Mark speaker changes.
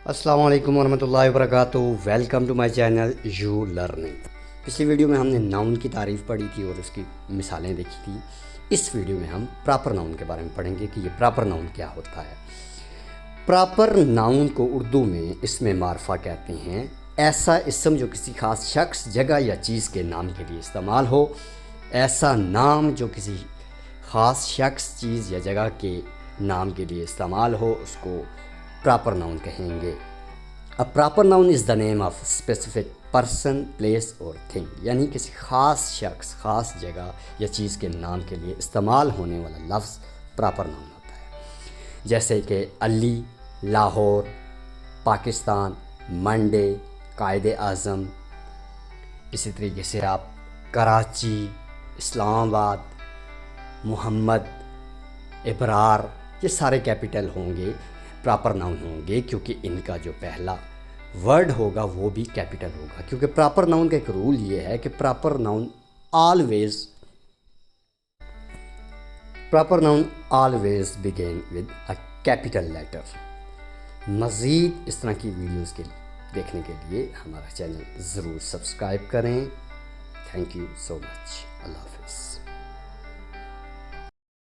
Speaker 1: السلام علیکم ورحمۃ اللہ وبرکاتہ. Welcome to my channel you learning. پچھلی ویڈیو میں ہم نے ناؤن کی تعریف پڑھی تھی اور اس کی مثالیں دیکھی تھی. اس ویڈیو میں ہم پراپر ناؤن کے بارے میں پڑھیں گے کہ یہ پراپر ناؤن کیا ہوتا ہے. پراپر ناؤن کو اردو میں اسم معرفہ کہتے ہیں. ایسا اسم جو کسی خاص شخص، جگہ یا چیز کے نام کے لیے استعمال ہو. ایسا نام جو کسی خاص شخص، چیز یا جگہ کے نام کے لیے استعمال ہو، اس کو پراپر ناؤن کہیں گے. A proper noun is the name of specific person, place اور thing. یعنی کسی خاص شخص، خاص جگہ یا چیز کے نام کے لیے استعمال ہونے والا لفظ پراپر ناؤن ہوتا ہے. جیسے کہ علی، لاہور، پاکستان، منڈے، قائد اعظم. اسی طریقے سے آپ کراچی، اسلام آباد، محمد، ابرار، یہ سارے کیپٹل ہوں گے، پراپر ناؤن ہوں گے، کیونکہ ان کا جو پہلا ورڈ ہوگا وہ بھی کیپٹل ہوگا. کیونکہ پراپر ناؤن کا ایک رول یہ ہے کہ proper noun always begin with a capital letter. مزید اس طرح کی ویڈیوز کے دیکھنے کے لیے ہمارا چینل ضرور سبسکرائب کریں. تھینک یو سو مچ. اللہ حافظ.